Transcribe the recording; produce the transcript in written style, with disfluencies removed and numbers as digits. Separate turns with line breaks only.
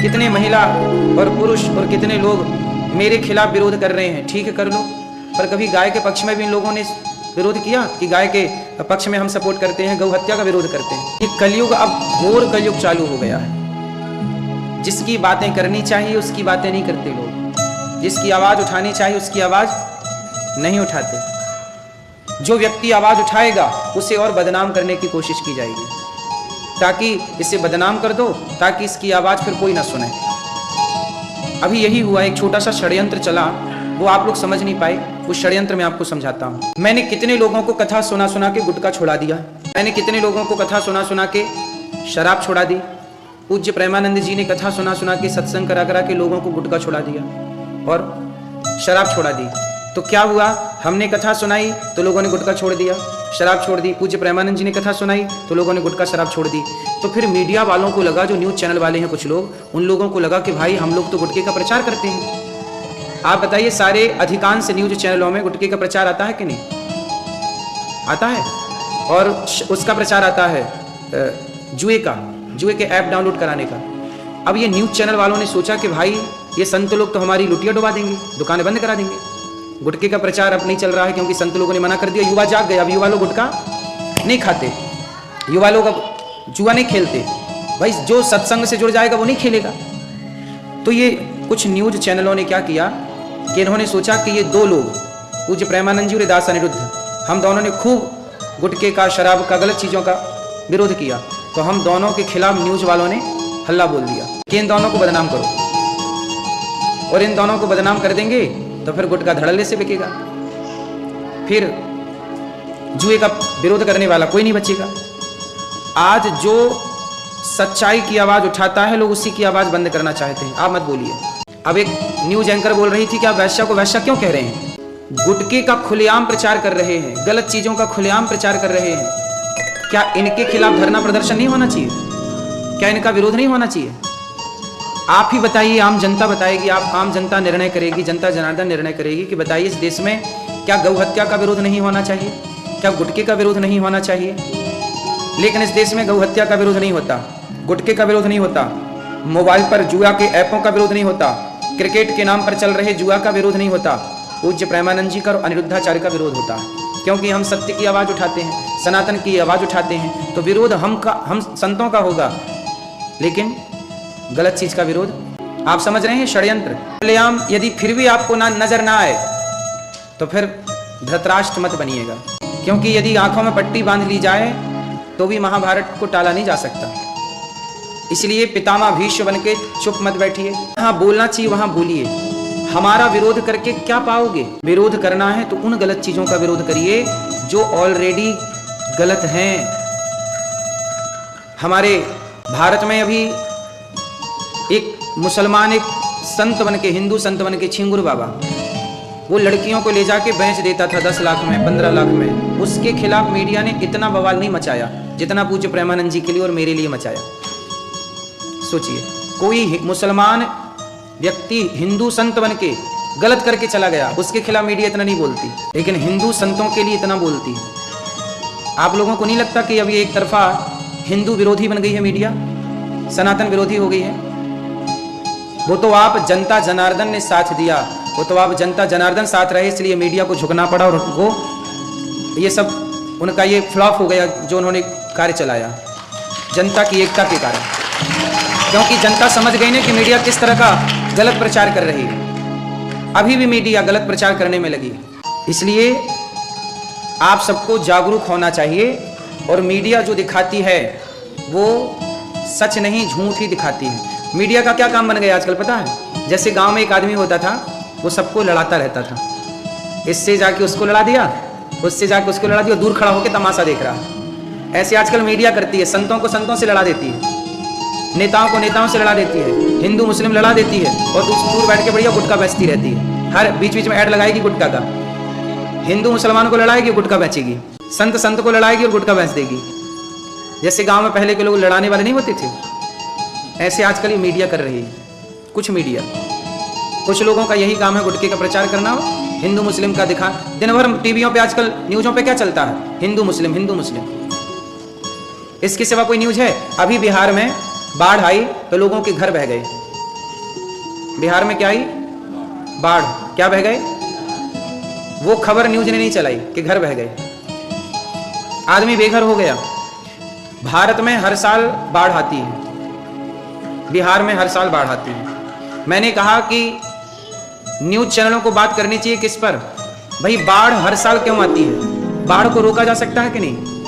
कितने महिला और पुरुष और कितने लोग मेरे खिलाफ विरोध कर रहे हैं, ठीक है कर लो, पर कभी गाय के पक्ष में भी इन लोगों ने विरोध किया कि गाय के पक्ष में हम सपोर्ट करते हैं, गौ हत्या का विरोध करते हैं। ये कलयुग अब घोर कलयुग चालू हो गया है। जिसकी बातें करनी चाहिए उसकी बातें नहीं करते लोग, जिसकी आवाज उठानी चाहिए उसकी आवाज नहीं उठाते। जो व्यक्ति आवाज उठाएगा उसे और बदनाम करने की कोशिश की जाएगी, ताकि इसे बदनाम कर दो, ताकि इसकी आवाज फिर कोई ना सुने। अभी यही हुआ, एक छोटा सा षड्यंत्र चला, वो आप लोग समझ नहीं पाए। उस षड्यंत्र में आपको समझाता हूँ। मैंने कितने लोगों को कथा सुना सुना के गुटखा छोड़ा दिया, मैंने कितने लोगों को कथा सुना सुना के शराब छोड़ा दी। पूज्य प्रेमानंद जी ने कथा सुना सुना के सत्संग करा करा के लोगों को गुटखा छोड़ा दिया और शराब छोड़ा दी। तो क्या हुआ, हमने कथा सुनाई तो लोगों ने गुटखा छोड़ दिया, शराब छोड़ दी। पूज्य प्रेमानंद जी ने कथा सुनाई तो लोगों ने गुटखा शराब छोड़ दी। तो फिर मीडिया वालों को लगा, जो न्यूज़ चैनल वाले हैं कुछ लोग, उन लोगों को लगा कि भाई हम लोग तो गुटखे का प्रचार करते हैं। आप बताइए, सारे अधिकांश न्यूज़ चैनलों में गुटखे का प्रचार आता है कि नहीं आता है? और उसका प्रचार आता है जुए के ऐप डाउनलोड कराने का। अब ये न्यूज़ चैनल वालों ने सोचा कि भाई ये संत लोग तो हमारी लुटिया डुबा देंगे, दुकानें बंद करा देंगे। गुटखे का प्रचार अब नहीं चल रहा है क्योंकि संत लोगों ने मना कर दिया। युवा जाग गए, अब युवा लोग गुटखा नहीं खाते, युवा लोग अब जुआ नहीं खेलते। भाई जो सत्संग से जुड़ जाएगा वो नहीं खेलेगा। तो ये कुछ न्यूज़ चैनलों ने क्या किया कि इन्होंने सोचा कि ये दो लोग, पूज्य प्रेमानंद जी और दास अनिरुद्ध, हम दोनों ने खूब गुटखे का, शराब का, गलत चीज़ों का विरोध किया, तो हम दोनों के खिलाफ न्यूज़ वालों ने हल्ला बोल दिया कि इन दोनों को बदनाम करो, और इन दोनों को बदनाम कर देंगे तो फिर गुटखा धड़ल्ले से बिकेगा, फिर जुए का विरोध करने वाला कोई नहीं बचेगा। आज जो सच्चाई की आवाज उठाता है, लोग उसी की आवाज बंद करना चाहते हैं। आप मत बोलिए। अब एक न्यूज एंकर बोल रही थी कि आप वैश्या को वैश्या क्यों कह रहे हैं? गुटखे का खुलेआम प्रचार कर रहे हैं, गलत चीजों का खुलेआम प्रचार कर रहे हैं। क्या इनके खिलाफ धरना प्रदर्शन नहीं होना चाहिए? क्या इनका विरोध नहीं होना चाहिए? आप ही बताइए, आम जनता बताएगी, आप आम जनता निर्णय करेगी, जनता जनार्दन निर्णय करेगी कि बताइए इस देश में क्या गौ हत्या का विरोध नहीं होना चाहिए? क्या गुटखे का विरोध नहीं होना चाहिए? लेकिन इस देश में गौ हत्या का विरोध नहीं होता, गुटखे का विरोध नहीं होता, मोबाइल पर जुआ के ऐपों का विरोध नहीं होता, क्रिकेट के नाम पर चल रहे जुआ का विरोध नहीं होता, पूज्य प्रेमानंद जी का और अनिरुद्धाचार्य का विरोध होता है। क्योंकि हम सत्य की आवाज उठाते हैं, सनातन की आवाज उठाते हैं, तो विरोध हम संतों का होगा, लेकिन गलत चीज का विरोध। आप समझ रहे हैं षड्यंत्र खुलेआम। यदि फिर भी आपको नजर ना आए तो फिर धृतराष्ट्र मत बनिएगा, क्योंकि यदि आंखों में पट्टी बांध ली जाए तो भी महाभारत को टाला नहीं जा सकता। इसलिए पितामह भीष्म बन के चुप मत बैठिए, हाँ बोलना चाहिए वहां बोलिए। हमारा विरोध करके क्या पाओगे? विरोध करना है तो उन गलत चीजों का विरोध करिए जो ऑलरेडी गलत हैं। हमारे भारत में अभी एक मुसलमान, एक संत बन के, हिंदू संत बन के, छिंगुर बाबा, वो लड़कियों को ले जाके बेच देता था 10 लाख में, 15 लाख में। उसके खिलाफ मीडिया ने इतना बवाल नहीं मचाया जितना पूज्य प्रेमानंद जी के लिए और मेरे लिए मचाया। सोचिए, कोई मुसलमान व्यक्ति हिंदू संत बन के गलत करके चला गया, उसके खिलाफ मीडिया इतना नहीं बोलती, लेकिन हिंदू संतों के लिए इतना बोलती है। आप लोगों को नहीं लगता कि अभी एक तरफा हिंदू विरोधी बन गई है मीडिया, सनातन विरोधी हो गई है? वो तो आप जनता जनार्दन ने साथ दिया, वो तो आप जनता जनार्दन साथ रहे, इसलिए मीडिया को झुकना पड़ा और उनको ये सब, उनका ये फ्लॉप हो गया जो उन्होंने कार्य चलाया जनता की एकता के कारण। क्योंकि जनता समझ गई ना कि मीडिया किस तरह का गलत प्रचार कर रही है। अभी भी मीडिया गलत प्रचार करने में लगी, इसलिए आप सबको जागरूक होना चाहिए। और मीडिया जो दिखाती है वो सच नहीं, झूठ ही दिखाती है। मीडिया का क्या काम बन गया आजकल पता है? जैसे गांव में एक आदमी होता था, वो सबको लड़ाता रहता था, इससे जाके उसको लड़ा दिया, उससे जाके उसको लड़ा दिया, दूर खड़ा होकर तमाशा देख रहा। ऐसे आजकल मीडिया करती है, संतों को संतों से लड़ा देती है, नेताओं को नेताओं से लड़ा देती है, हिंदू मुस्लिम लड़ा देती है, और दूर बैठ के बढ़िया गुटखा बेचती रहती है। हर बीच बीच में ऐड लगाएगी गुटखा का, हिंदू मुसलमान को लड़ाएगी, गुटखा बेचेगी, संत संत को लड़ाएगी और गुटखा बेच देगी। जैसे गांव में पहले के लोग लड़ाने वाले नहीं होते थे, ऐसे आजकल ये मीडिया कर रही है। कुछ मीडिया, कुछ लोगों का यही काम है गुटखे का प्रचार करना, हिंदू मुस्लिम का दिखा। दिन भर टीवियों पे आजकल न्यूज़ों पे क्या चलता है? हिंदू मुस्लिम, हिंदू मुस्लिम। इसके सिवा कोई न्यूज़ है? अभी बिहार में बाढ़ आई तो लोगों के घर बह गए, बिहार में क्या आई? बाढ़। क्या बह गए? वो खबर न्यूज ने नहीं चलाई कि घर बह गए, आदमी बेघर हो गया। भारत में हर साल बाढ़ आती है, बिहार में हर साल बाढ़ आती है। मैंने कहा कि न्यूज चैनलों को बात करनी चाहिए किस पर? भाई बाढ़ हर साल क्यों आती है? बाढ़ को रोका जा सकता है कि नहीं?